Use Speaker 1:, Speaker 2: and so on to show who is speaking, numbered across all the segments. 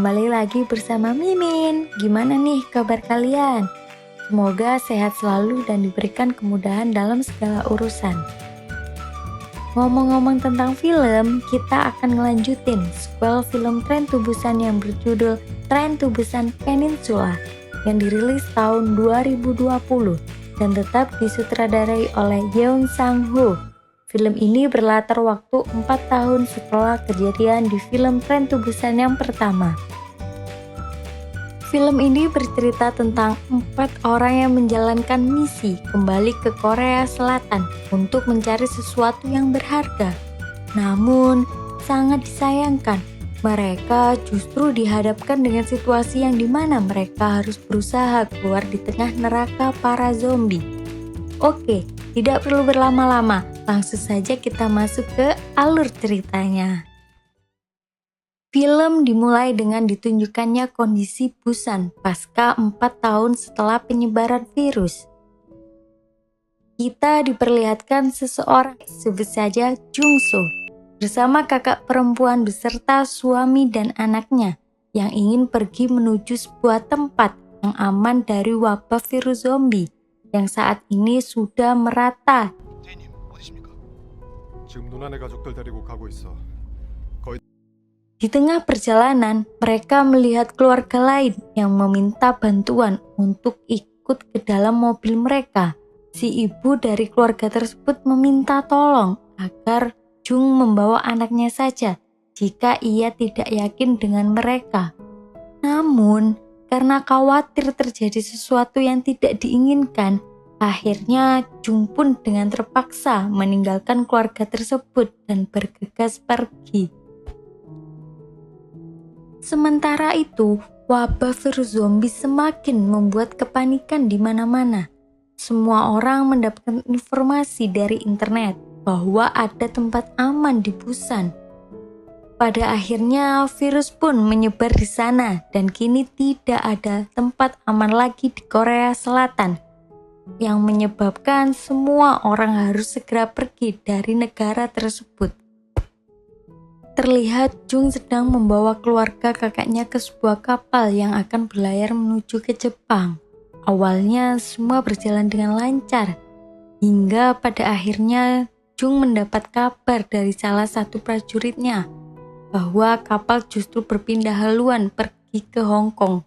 Speaker 1: kembali lagi bersama Mimin. Gimana nih kabar kalian? Semoga sehat selalu dan diberikan kemudahan dalam segala urusan. Ngomong-ngomong tentang film, kita akan ngelanjutin sequel film Train to Busan yang berjudul Train to Busan Peninsula yang dirilis tahun 2020 dan tetap disutradarai oleh Yeon Sang-ho. Film ini berlatar waktu 4 tahun setelah kejadian di film Train to Busan yang pertama. Film ini bercerita tentang 4 orang yang menjalankan misi kembali ke Korea Selatan untuk mencari sesuatu yang berharga. Namun, sangat disayangkan, mereka justru dihadapkan dengan situasi yang dimana mereka harus berusaha keluar di tengah neraka para zombie. Oke, tidak perlu berlama-lama, langsung saja kita masuk ke alur ceritanya. Film dimulai dengan ditunjukkannya kondisi Busan pasca 4 tahun setelah penyebaran virus. Kita diperlihatkan seseorang, sebut saja Jung-soo, bersama kakak perempuan beserta suami dan anaknya yang ingin pergi menuju sebuah tempat yang aman dari wabah virus zombie yang saat ini sudah merata. Di tengah perjalanan, mereka melihat keluarga lain yang meminta bantuan untuk ikut ke dalam mobil mereka. Si ibu dari keluarga tersebut meminta tolong agar Jung membawa anaknya saja jika ia tidak yakin dengan mereka. Namun, karena khawatir terjadi sesuatu yang tidak diinginkan, akhirnya Jung pun dengan terpaksa meninggalkan keluarga tersebut dan bergegas pergi. Sementara itu, wabah virus zombie semakin membuat kepanikan di mana-mana. Semua orang mendapatkan informasi dari internet bahwa ada tempat aman di Busan. Pada akhirnya virus pun menyebar di sana dan kini tidak ada tempat aman lagi di Korea Selatan yang menyebabkan semua orang harus segera pergi dari negara tersebut. Terlihat Jung sedang membawa keluarga kakaknya ke sebuah kapal yang akan berlayar menuju ke Jepang. Awalnya semua berjalan dengan lancar hingga pada akhirnya Jung mendapat kabar dari salah satu prajuritnya bahwa kapal justru berpindah haluan pergi ke Hong Kong.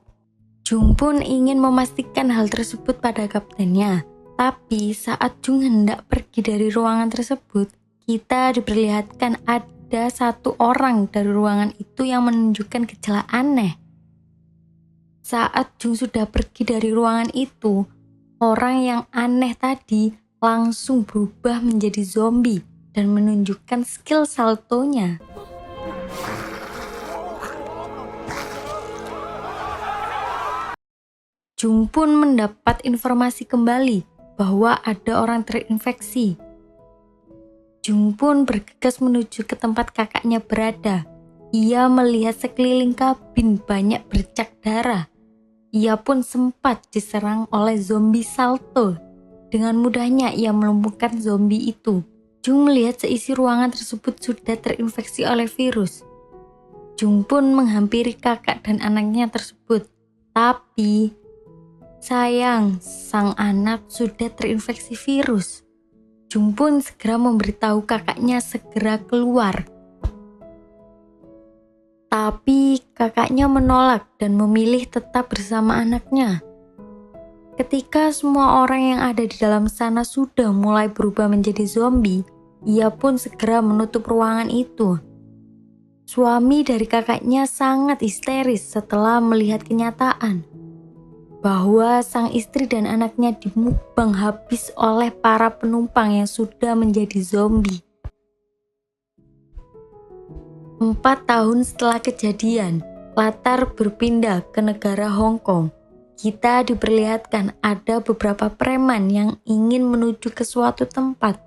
Speaker 1: Jung pun ingin memastikan hal tersebut pada kaptennya. Tapi saat Jung hendak pergi dari ruangan tersebut, kita diperlihatkan ada satu orang dari ruangan itu yang menunjukkan gejala aneh. Saat Jung sudah pergi dari ruangan itu, orang yang aneh tadi langsung berubah menjadi zombie dan menunjukkan skill saltonya. Jung pun mendapat informasi kembali bahwa ada orang terinfeksi. Jung pun bergegas menuju ke tempat kakaknya berada. Ia melihat sekeliling kabin banyak bercak darah. Ia pun sempat diserang oleh zombie salto. Dengan mudahnya ia melumpuhkan zombie itu. Jung melihat seisi ruangan tersebut sudah terinfeksi oleh virus. Jung pun menghampiri kakak dan anaknya tersebut. Tapi sayang, sang anak sudah terinfeksi virus. Jung pun segera memberitahu kakaknya segera keluar. Tapi kakaknya menolak dan memilih tetap bersama anaknya. Ketika semua orang yang ada di dalam sana sudah mulai berubah menjadi zombie, ia pun segera menutup ruangan itu. Suami dari kakaknya sangat histeris setelah melihat kenyataan bahwa sang istri dan anaknya dimukbang habis oleh para penumpang yang sudah menjadi zombie. 4 tahun setelah kejadian, latar berpindah ke negara Hong Kong. Kita diperlihatkan ada beberapa preman yang ingin menuju ke suatu tempat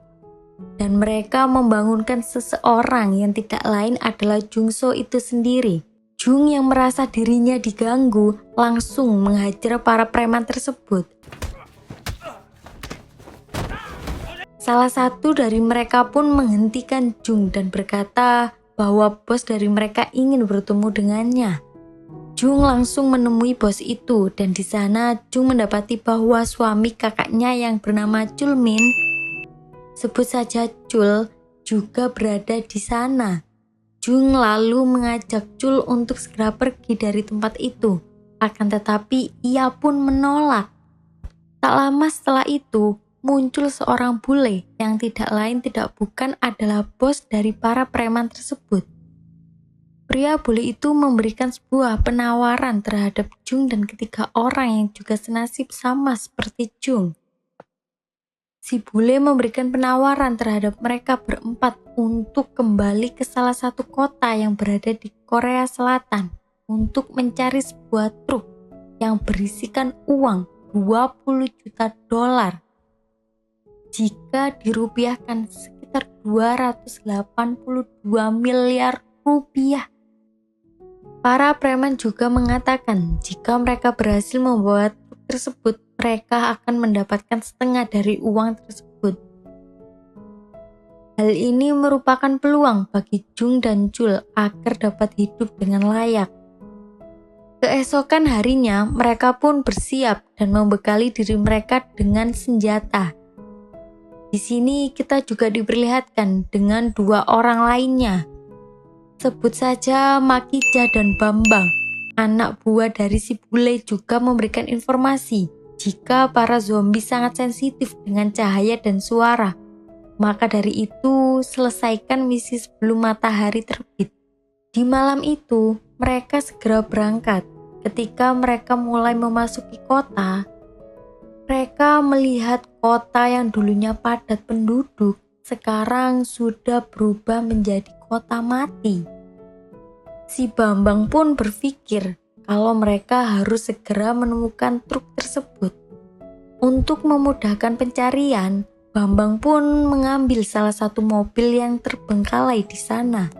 Speaker 1: dan mereka membangunkan seseorang yang tidak lain adalah Jung-soo itu sendiri. Jung yang merasa dirinya diganggu langsung menghajar para preman tersebut. Salah satu dari mereka pun menghentikan Jung dan berkata bahwa bos dari mereka ingin bertemu dengannya. Jung langsung menemui bos itu dan di sana Jung mendapati bahwa suami kakaknya yang bernama Chul Min, sebut saja Chul, juga berada di sana. Jung lalu mengajak Chul untuk segera pergi dari tempat itu, akan tetapi ia pun menolak. Tak lama setelah itu, muncul seorang bule yang tidak lain tidak bukan adalah bos dari para preman tersebut. Pria bule itu memberikan sebuah penawaran terhadap Jung dan ketiga orang yang juga senasib sama seperti Jung. Si bule memberikan penawaran terhadap mereka berempat untuk kembali ke salah satu kota yang berada di Korea Selatan untuk mencari sebuah truk yang berisikan uang 20 juta dolar. Jika dirupiahkan sekitar 282 miliar rupiah. Para preman juga mengatakan jika mereka berhasil membawa truk tersebut, mereka akan mendapatkan setengah dari uang tersebut. Hal ini merupakan peluang bagi Jung dan Chul agar dapat hidup dengan layak. Keesokan harinya, mereka pun bersiap dan membekali diri mereka dengan senjata. Di sini kita juga diperlihatkan dengan dua orang lainnya. Sebut saja Makija dan Bambang, anak buah dari si bule juga memberikan informasi jika para zombie sangat sensitif dengan cahaya dan suara. Maka dari itu, selesaikan misi sebelum matahari terbit. Di malam itu, mereka segera berangkat. Ketika mereka mulai memasuki kota, mereka melihat kota yang dulunya padat penduduk, sekarang sudah berubah menjadi kota mati. Si Bambang pun berpikir kalau mereka harus segera menemukan truk tersebut. Untuk memudahkan pencarian, Bambang pun mengambil salah satu mobil yang terbengkalai di sana.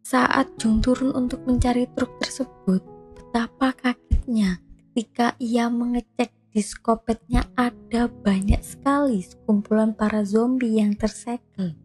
Speaker 1: Saat Jung turun untuk mencari truk tersebut, betapa kagetnya ketika ia mengecek di skopetnya ada banyak sekali sekumpulan para zombie yang tersegel.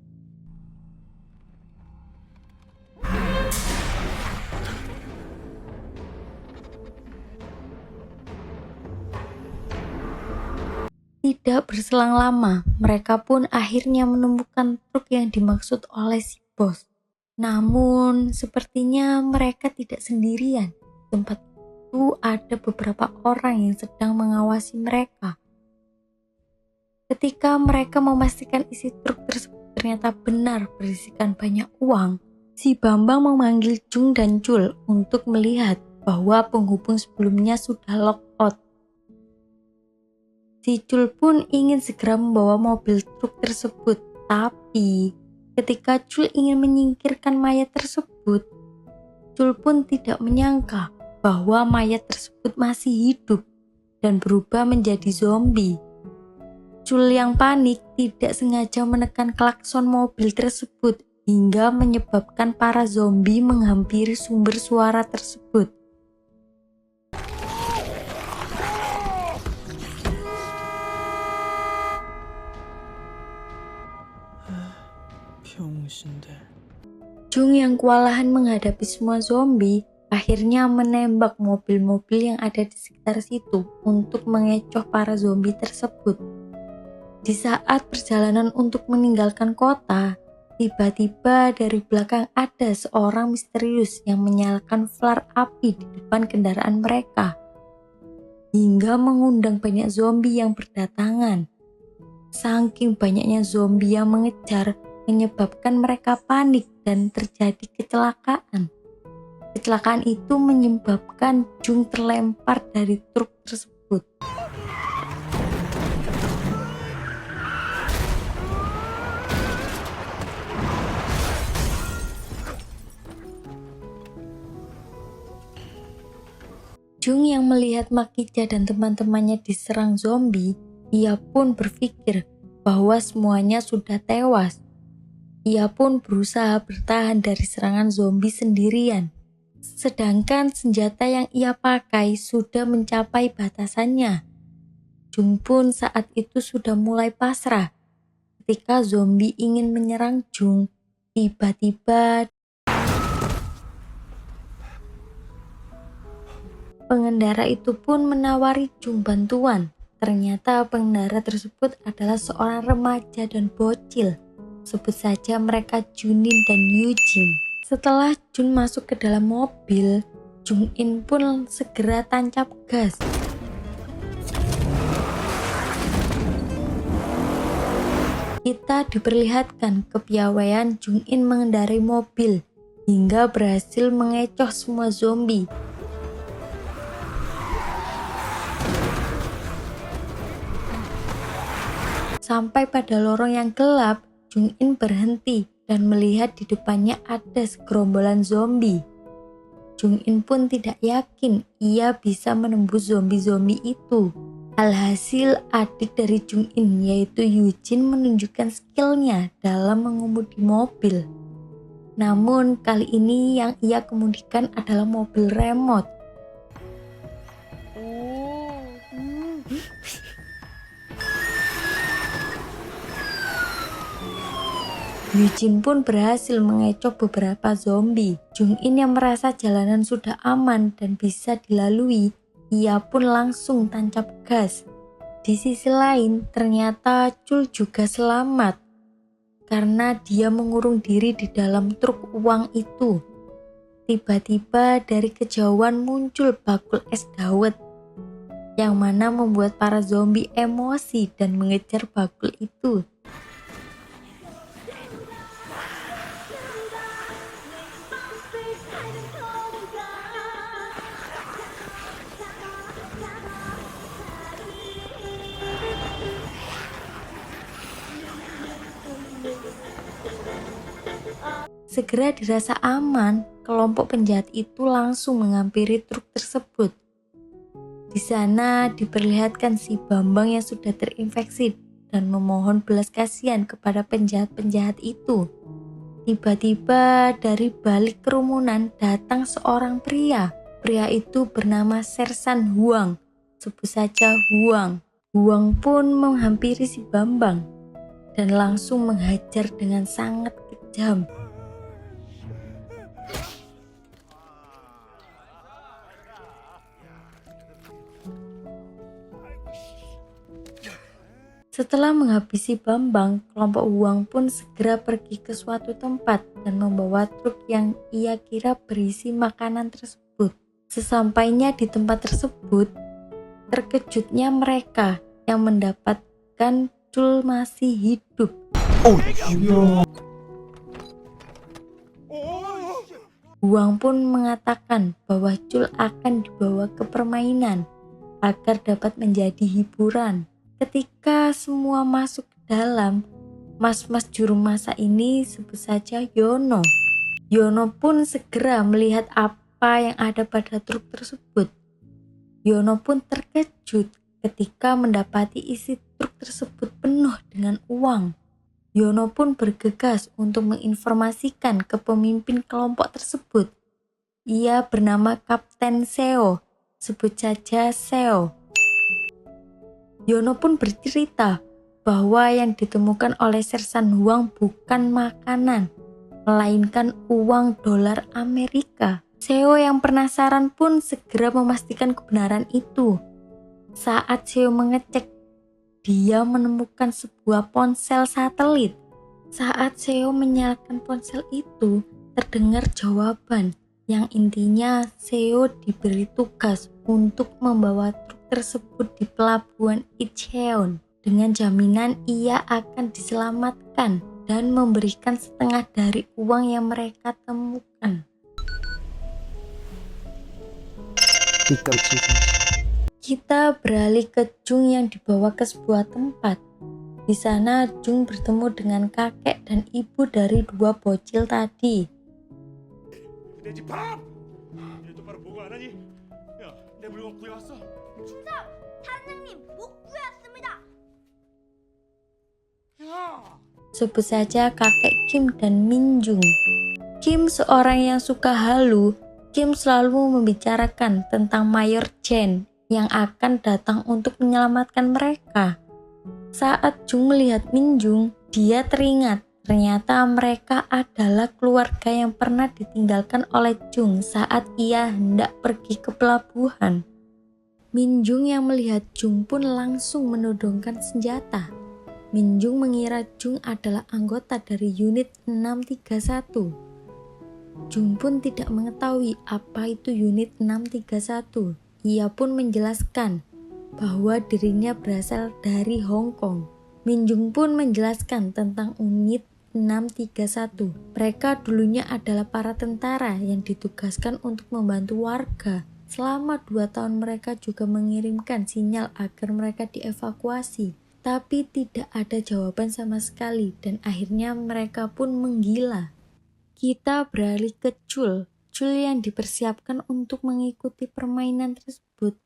Speaker 1: Tidak berselang lama, mereka pun akhirnya menemukan truk yang dimaksud oleh si bos. Namun, sepertinya mereka tidak sendirian. Di tempat itu ada beberapa orang yang sedang mengawasi mereka. Ketika mereka memastikan isi truk tersebut ternyata benar berisikan banyak uang, si Bambang memanggil Jung dan Chul untuk melihat bahwa penghubung sebelumnya sudah lock out. Si Chul pun ingin segera membawa mobil truk tersebut, tapi ketika Chul ingin menyingkirkan mayat tersebut, Chul pun tidak menyangka bahwa mayat tersebut masih hidup dan berubah menjadi zombie. Chul yang panik tidak sengaja menekan klakson mobil tersebut hingga menyebabkan para zombie menghampiri sumber suara tersebut. Jung yang kewalahan menghadapi semua zombie akhirnya menembak mobil-mobil yang ada di sekitar situ untuk mengecoh para zombie tersebut. Di saat perjalanan untuk meninggalkan kota, tiba-tiba dari belakang ada seorang misterius yang menyalakan flare api di depan kendaraan mereka, hingga mengundang banyak zombie yang berdatangan. Saking banyaknya zombie yang mengejar, menyebabkan mereka panik dan terjadi kecelakaan. Kecelakaan itu menyebabkan Jung terlempar dari truk tersebut. Jung yang melihat Makija dan teman-temannya diserang zombie, ia pun berpikir bahwa semuanya sudah tewas. Ia pun berusaha bertahan dari serangan zombie sendirian. Sedangkan senjata yang ia pakai sudah mencapai batasannya. Jung pun saat itu sudah mulai pasrah. Ketika zombie ingin menyerang Jung, tiba-tiba pengendara itu pun menawari Jung bantuan. Ternyata pengendara tersebut adalah seorang remaja dan bocil. Sebut saja mereka Junin dan Eugene. Setelah Jun masuk ke dalam mobil, Jung In pun segera tancap gas. Kita diperlihatkan kepiawaian Jung In mengendarai mobil hingga berhasil mengecoh semua zombie. Sampai pada lorong yang gelap, Jung In berhenti dan melihat di depannya ada segerombolan zombie. Jung In pun tidak yakin ia bisa menembus zombie-zombie itu. Alhasil adik dari Jung In yaitu Eugene menunjukkan skillnya dalam mengemudi mobil. Namun kali ini yang ia kemudikan adalah mobil remote. Eugene pun berhasil mengecoh beberapa zombie. Jung In yang merasa jalanan sudah aman dan bisa dilalui, ia pun langsung tancap gas. Di sisi lain, ternyata Chul juga selamat karena dia mengurung diri di dalam truk uang itu. Tiba-tiba dari kejauhan muncul bakul es dawet, yang mana membuat para zombie emosi dan mengejar bakul itu. Segera dirasa aman, kelompok penjahat itu langsung menghampiri truk tersebut. Di sana diperlihatkan si Bambang yang sudah terinfeksi dan memohon belas kasihan kepada penjahat-penjahat itu. Tiba-tiba dari balik kerumunan datang seorang pria. Pria itu bernama Sersan Huang. Sebut saja Huang. Huang pun menghampiri si Bambang dan langsung menghajar dengan sangat kejam. Setelah menghabisi Bambang, kelompok Huang pun segera pergi ke suatu tempat dan membawa truk yang ia kira berisi makanan tersebut. Sesampainya di tempat tersebut, terkejutnya mereka yang mendapatkan Chul masih hidup. Huang pun mengatakan bahwa Chul akan dibawa ke permainan agar dapat menjadi hiburan. Ketika semua masuk ke dalam, mas-mas juru masak ini sebut saja Yono. Yono pun segera melihat apa yang ada pada truk tersebut. Yono pun terkejut ketika mendapati isi truk tersebut penuh dengan uang. Yono pun bergegas untuk menginformasikan ke pemimpin kelompok tersebut. Ia bernama Kapten Seo, sebut saja Seo. Yono pun bercerita bahwa yang ditemukan oleh Sersan Huang bukan makanan, melainkan uang dolar Amerika. Seo yang penasaran pun segera memastikan kebenaran itu. Saat Seo mengecek, dia menemukan sebuah ponsel satelit. Saat Seo menyalakan ponsel itu, terdengar jawaban yang intinya Seo diberi tugas untuk membawa truk tersebut di pelabuhan Incheon dengan jaminan ia akan diselamatkan dan memberikan setengah dari uang yang mereka temukan. Kita beralih ke Jung yang dibawa ke sebuah tempat. Di sana Jung bertemu dengan kakek dan ibu dari dua bocil tadi. Sebut saja kakek Kim dan Min Jung. Kim seorang yang suka halu. Kim selalu membicarakan tentang Mayor Chen yang akan datang untuk menyelamatkan mereka. Saat Jung melihat Minjung, dia teringat ternyata mereka adalah keluarga yang pernah ditinggalkan oleh Jung saat ia hendak pergi ke pelabuhan. Minjung yang melihat Jung pun langsung menodongkan senjata. Minjung mengira Jung adalah anggota dari unit 631. Jung pun tidak mengetahui apa itu unit 631. Ia pun menjelaskan bahwa dirinya berasal dari Hong Kong. Minjung pun menjelaskan tentang unit 631. Mereka dulunya adalah para tentara yang ditugaskan untuk membantu warga. Selama 2 tahun mereka juga mengirimkan sinyal agar mereka dievakuasi. Tapi tidak ada jawaban sama sekali dan akhirnya mereka pun menggila. Kita beralih ke Chul yang dipersiapkan untuk mengikuti permainan tersebut.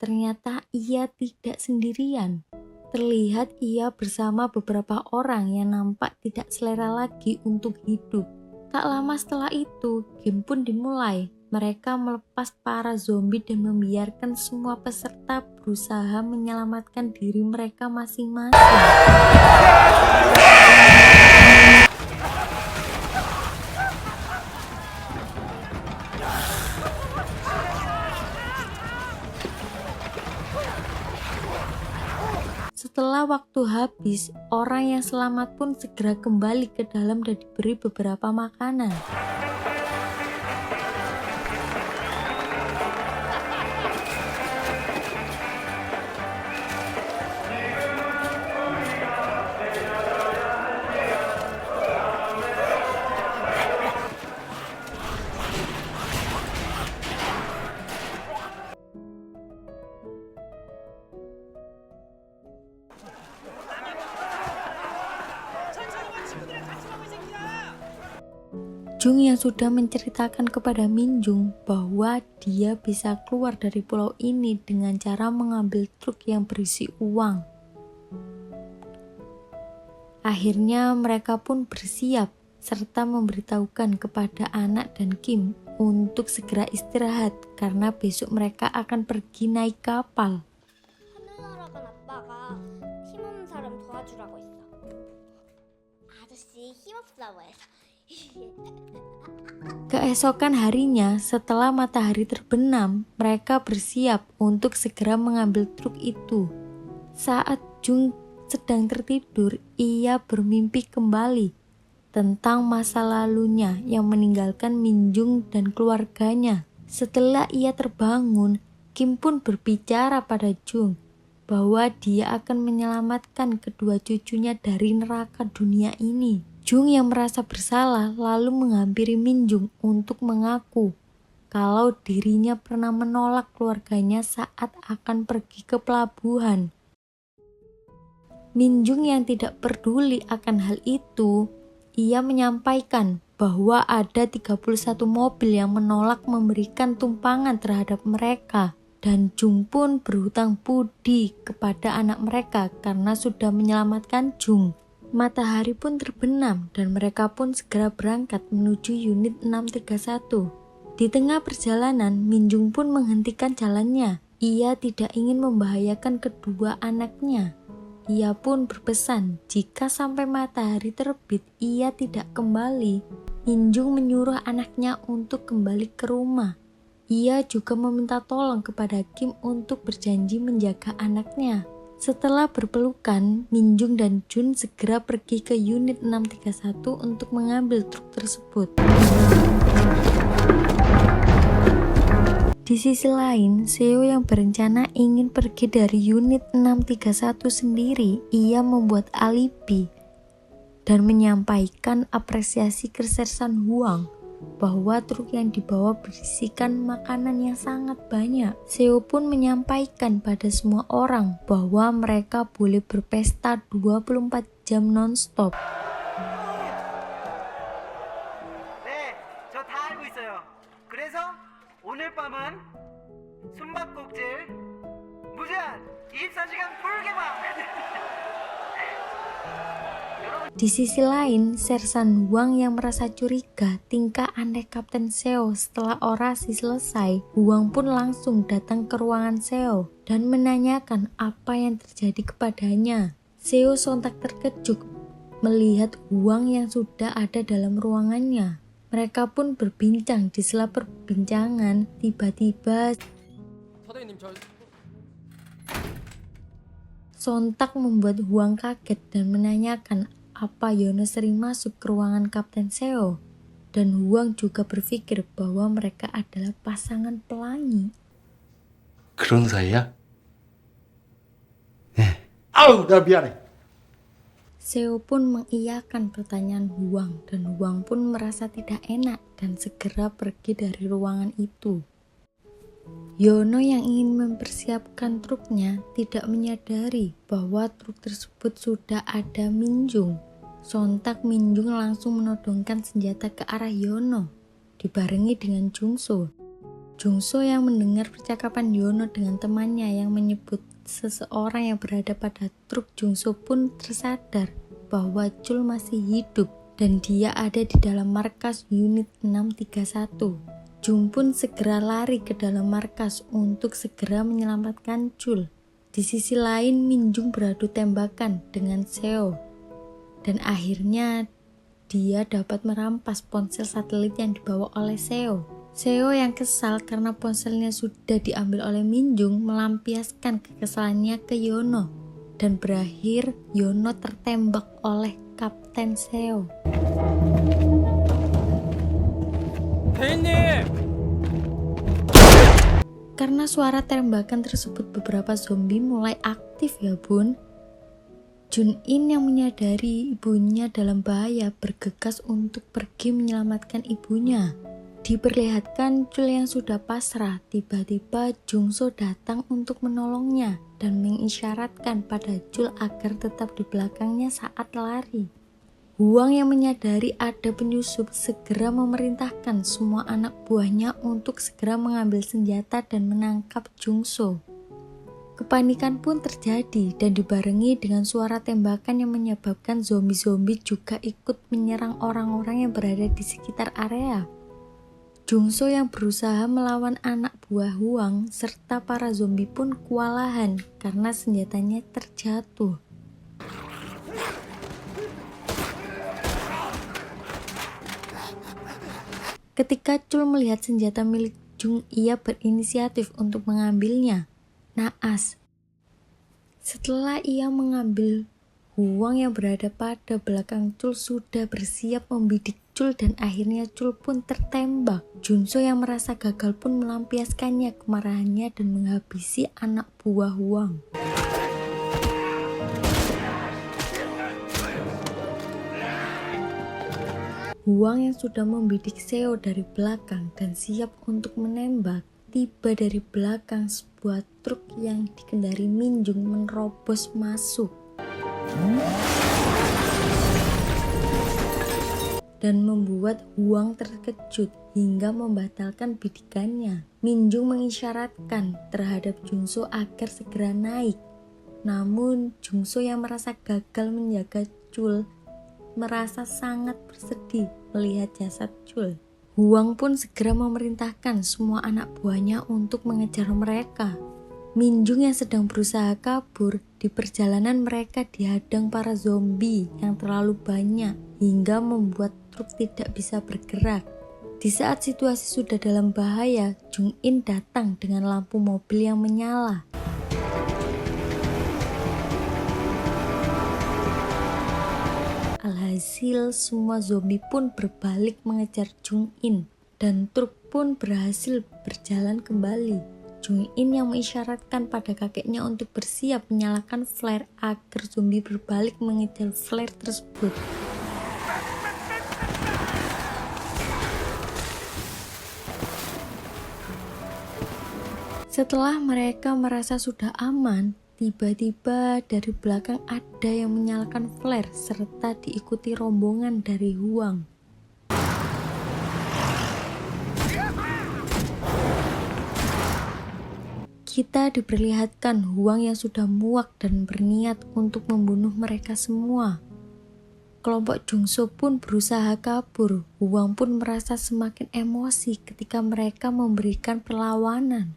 Speaker 1: Ternyata ia tidak sendirian. Terlihat ia bersama beberapa orang yang nampak tidak selera lagi untuk hidup. Tak lama setelah itu, game pun dimulai. Mereka melepas para zombie dan membiarkan semua peserta berusaha menyelamatkan diri mereka masing-masing. Setelah waktu habis, orang yang selamat pun segera kembali ke dalam dan diberi beberapa makanan. Jung yang sudah menceritakan kepada Minjung bahwa dia bisa keluar dari pulau ini dengan cara mengambil truk yang berisi uang. Akhirnya mereka pun bersiap serta memberitahukan kepada anak dan Kim untuk segera istirahat karena besok mereka akan pergi naik kapal.
Speaker 2: 하늘나라간 아빠가 힘없는 사람 도와주라고 했어. 아저씨 힘없다고 해서.
Speaker 1: Keesokan harinya, setelah matahari terbenam, mereka bersiap untuk segera mengambil truk itu. Saat Jung sedang tertidur, ia bermimpi kembali tentang masa lalunya yang meninggalkan Minjung dan keluarganya. Setelah ia terbangun, Kim pun berbicara pada Jung bahwa dia akan menyelamatkan kedua cucunya dari neraka dunia ini. Jung yang merasa bersalah lalu menghampiri Minjung untuk mengaku kalau dirinya pernah menolak keluarganya saat akan pergi ke pelabuhan. Minjung yang tidak peduli akan hal itu, ia menyampaikan bahwa ada 31 mobil yang menolak memberikan tumpangan terhadap mereka. Dan Jung pun berhutang budi kepada anak mereka karena sudah menyelamatkan Jung. Matahari pun terbenam dan mereka pun segera berangkat menuju unit 631. Di tengah perjalanan, Minjung pun menghentikan jalannya. Ia tidak ingin membahayakan kedua anaknya. Ia pun berpesan jika sampai matahari terbit ia tidak kembali. Minjung menyuruh anaknya untuk kembali ke rumah. Ia juga meminta tolong kepada Kim untuk berjanji menjaga anaknya. Setelah berpelukan, Minjung dan Jun segera pergi ke unit 631 untuk mengambil truk tersebut. Di sisi lain, Seo yang berencana ingin pergi dari unit 631 sendiri, ia membuat alibi dan menyampaikan apresiasi ke Sersan Huang bahwa truk yang dibawa berisikan makanan yang sangat banyak. Seo pun menyampaikan pada semua orang bahwa mereka boleh berpesta 24 jam non-stop.
Speaker 3: 네, 저 다 알고 있어요. 그래서 오늘 밤은 숨바꼭질 무제한 24시간 풀개방.
Speaker 1: Di sisi lain, Sersan Huang yang merasa curiga tingkah aneh Kapten Seo setelah orasi selesai, Huang pun langsung datang ke ruangan Seo dan menanyakan apa yang terjadi kepadanya. Seo sontak terkejut melihat Huang yang sudah ada dalam ruangannya. Mereka pun berbincang. Di sela perbincangan, tiba-tiba sontak membuat Huang kaget dan menanyakan apa Yono sering masuk ke ruangan Kapten Seo. Dan Huang juga berpikir bahwa mereka adalah pasangan pelangi.
Speaker 4: 그런 사이야? 네. 아우, 나 미안해.
Speaker 1: Seo pun mengiyakan pertanyaan Huang dan Huang pun merasa tidak enak dan segera pergi dari ruangan itu. Yono yang ingin mempersiapkan truknya tidak menyadari bahwa truk tersebut sudah ada Minjung. Sontak Minjung langsung menodongkan senjata ke arah Yono, dibarengi dengan Jungso. Jungso yang mendengar percakapan Yono dengan temannya yang menyebut seseorang yang berada pada truk Jungso pun tersadar bahwa Chul masih hidup dan dia ada di dalam markas unit 631. Jung pun segera lari ke dalam markas untuk segera menyelamatkan Chul. Di sisi lain, Minjung beradu tembakan dengan Seo. Dan akhirnya dia dapat merampas ponsel satelit yang dibawa oleh Seo. Seo yang kesal karena ponselnya sudah diambil oleh Minjung melampiaskan kekesalannya ke Yono. Dan berakhir Yono tertembak oleh Kapten Seo. Karena suara tembakan tersebut beberapa zombie mulai aktif ya bun. Jun-in yang menyadari ibunya dalam bahaya bergegas untuk pergi menyelamatkan ibunya. Diperlihatkan Chul yang sudah pasrah, tiba-tiba Jungso datang untuk menolongnya dan mengisyaratkan pada Chul agar tetap di belakangnya saat lari. Huang yang menyadari ada penyusup segera memerintahkan semua anak buahnya untuk segera mengambil senjata dan menangkap Jungso. Kepanikan pun terjadi dan dibarengi dengan suara tembakan yang menyebabkan zombie-zombie juga ikut menyerang orang-orang yang berada di sekitar area. Jungso yang berusaha melawan anak buah Huang serta para zombie pun kewalahan karena senjatanya terjatuh. Ketika Chul melihat senjata milik Jung, ia berinisiatif untuk mengambilnya. Naas. Setelah ia mengambil, Huang yang berada pada belakang Chul sudah bersiap membidik Chul dan akhirnya Chul pun tertembak. Junso yang merasa gagal pun melampiaskannya kemarahannya dan menghabisi anak buah Huang. Huang yang sudah membidik Seo dari belakang dan siap untuk menembak, tiba dari belakang sebuah truk yang dikendari Minjung menerobos masuk dan membuat Huang terkejut hingga membatalkan bidikannya. Minjung mengisyaratkan terhadap Jungso agar segera naik. Namun Jungso yang merasa gagal menjaga Chul merasa sangat bersedih melihat jasad Chul. Huang pun segera memerintahkan semua anak buahnya untuk mengejar mereka. Minjung yang sedang berusaha kabur, di perjalanan mereka dihadang para zombie yang terlalu banyak hingga membuat truk tidak bisa bergerak. Di saat situasi sudah dalam bahaya, Jung-in datang dengan lampu mobil yang menyala. Alhasil semua zombie pun berbalik mengejar Jung-in dan truk pun berhasil berjalan kembali. Jung-in yang mengisyaratkan pada kakeknya untuk bersiap menyalakan flare agar zombie berbalik mengejar flare tersebut. Setelah mereka merasa sudah aman, tiba-tiba dari belakang ada yang menyalakan flare serta diikuti rombongan dari Huang. Kita diperlihatkan Huang yang sudah muak dan berniat untuk membunuh mereka semua. Kelompok Jungso pun berusaha kabur. Hwang pun merasa semakin emosi ketika mereka memberikan perlawanan.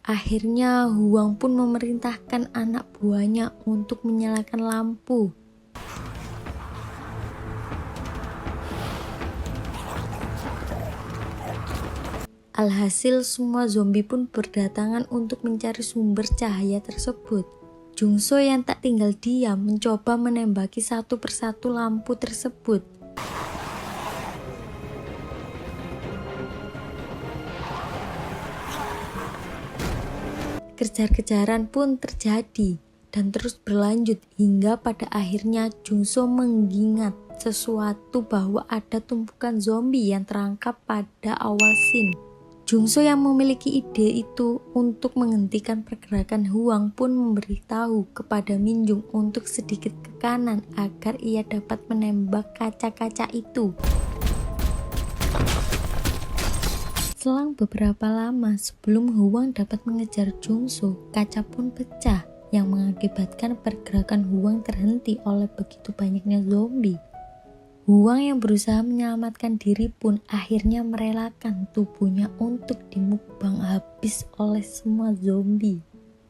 Speaker 1: Akhirnya Hwang pun memerintahkan anak buahnya untuk menyalakan lampu. Alhasil semua zombie pun berdatangan untuk mencari sumber cahaya tersebut. Jungso yang tak tinggal diam mencoba menembaki satu persatu lampu tersebut. Kejar-kejaran pun terjadi dan terus berlanjut hingga pada akhirnya Jungso mengingat sesuatu bahwa ada tumpukan zombie yang terangkap pada awal scene. Jungso yang memiliki ide itu untuk menghentikan pergerakan Hwang pun memberitahu kepada Minjung untuk sedikit ke kanan agar ia dapat menembak kaca-kaca itu. Selang beberapa lama sebelum Hwang dapat mengejar Jungso, kaca pun pecah yang mengakibatkan pergerakan Hwang terhenti oleh begitu banyaknya zombie. Hwang yang berusaha menyelamatkan diri pun akhirnya merelakan tubuhnya untuk dimukbang habis oleh semua zombie.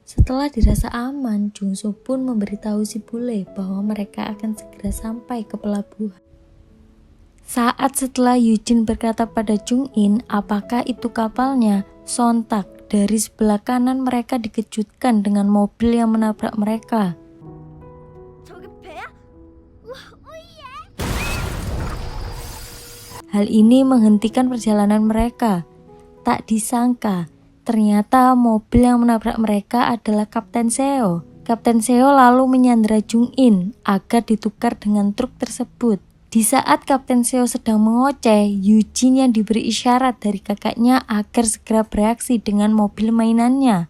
Speaker 1: Setelah dirasa aman, Jungso pun memberitahu si bule bahwa mereka akan segera sampai ke pelabuhan. Saat setelah Yujin berkata pada Jung-in apakah itu kapalnya, sontak dari sebelah kanan mereka dikejutkan dengan mobil yang menabrak mereka.
Speaker 2: 저기 배야? 우와, 오예!
Speaker 1: Hal ini menghentikan perjalanan mereka. Tak disangka, ternyata mobil yang menabrak mereka adalah Kapten Seo. Kapten Seo lalu menyandera Jung-in agar ditukar dengan truk tersebut. Di saat Kapten Seo sedang mengoceh, Yujin yang diberi isyarat dari kakaknya agar segera bereaksi dengan mobil mainannya.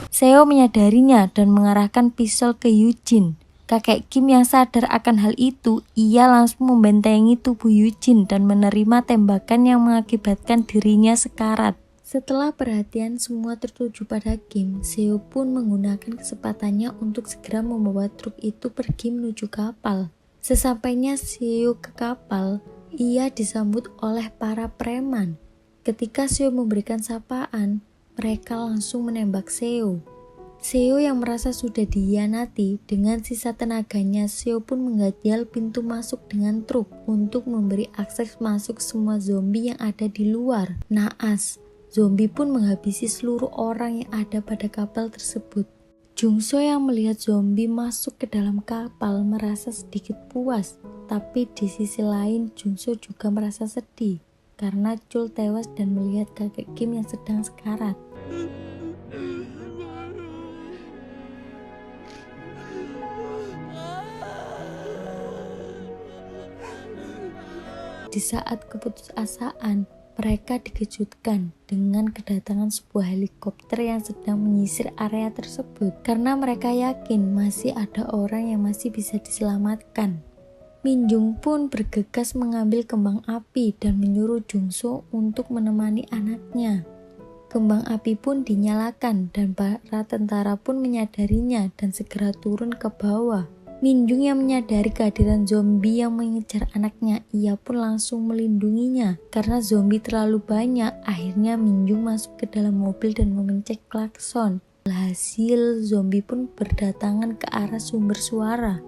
Speaker 1: Seo menyadarinya dan mengarahkan pisau ke Yujin. Kakek Kim yang sadar akan hal itu, ia langsung membentengi tubuh Yujin dan menerima tembakan yang mengakibatkan dirinya sekarat. Setelah perhatian semua tertuju pada Kim, Seo pun menggunakan kesempatannya untuk segera membawa truk itu pergi menuju kapal. Sesampainya Seo ke kapal, ia disambut oleh para preman. Ketika Seo memberikan sapaan, mereka langsung menembak Seo. Seo yang merasa sudah dihianati, dengan sisa tenaganya Seo pun menggajal pintu masuk dengan truk untuk memberi akses masuk semua zombie yang ada di luar. Naas, zombie pun menghabisi seluruh orang yang ada pada kapal tersebut. Jungso yang melihat zombie masuk ke dalam kapal merasa sedikit puas, tapi di sisi lain Jungso juga merasa sedih karena Chul tewas dan melihat kakek Kim yang sedang sekarat. Di saat keputusasaan, mereka dikejutkan dengan kedatangan sebuah helikopter yang sedang menyisir area tersebut karena mereka yakin masih ada orang yang masih bisa diselamatkan. Minjung pun bergegas mengambil kembang api dan menyuruh Jungso untuk menemani anaknya. Kembang api pun dinyalakan dan para tentara pun menyadarinya dan segera turun ke bawah. Minjung yang menyadari kehadiran zombie yang mengejar anaknya, ia pun langsung melindunginya. Karena zombie terlalu banyak, akhirnya Minjung masuk ke dalam mobil dan memencet klakson. Alhasil, zombie pun berdatangan ke arah sumber suara.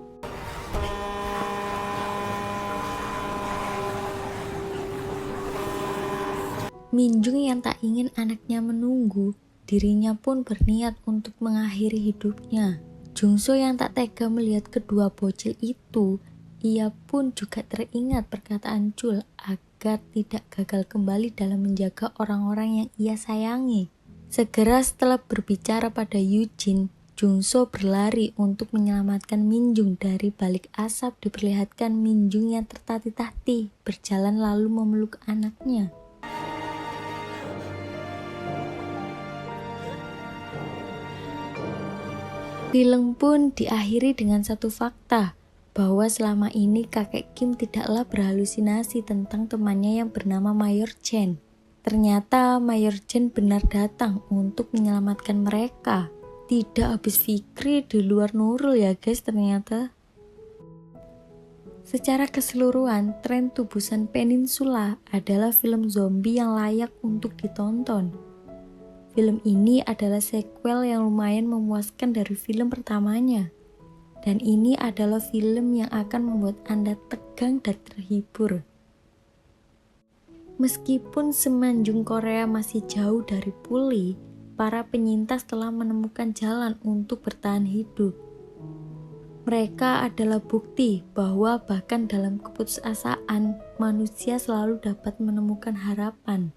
Speaker 1: Minjung yang tak ingin anaknya menunggu, dirinya pun berniat untuk mengakhiri hidupnya. Jungso yang tak tega melihat kedua bocil itu, ia pun juga teringat perkataan Chul agar tidak gagal kembali dalam menjaga orang-orang yang ia sayangi. Segera setelah berbicara pada Yujin, Jungso berlari untuk menyelamatkan Minjung. Dari balik asap diperlihatkan Minjung yang tertatih-tatih berjalan lalu memeluk anaknya. Film pun diakhiri dengan satu fakta, bahwa selama ini kakek Kim tidaklah berhalusinasi tentang temannya yang bernama Mayor Chen. Ternyata Mayor Chen benar datang untuk menyelamatkan mereka. Tidak habis fikri di luar Nurul ya guys ternyata. Secara keseluruhan, Tren to Busan Peninsula adalah film zombie yang layak untuk ditonton. Film ini adalah sequel yang lumayan memuaskan dari film pertamanya. Dan ini adalah film yang akan membuat Anda tegang dan terhibur. Meskipun semenanjung Korea masih jauh dari pulih, para penyintas telah menemukan jalan untuk bertahan hidup. Mereka adalah bukti bahwa bahkan dalam keputusasaan, manusia selalu dapat menemukan harapan.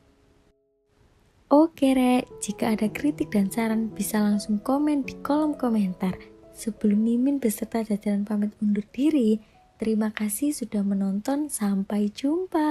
Speaker 1: Oke Rek, jika ada kritik dan saran bisa langsung komen di kolom komentar. Sebelum Mimin beserta jajaran pamit undur diri, terima kasih sudah menonton, sampai jumpa.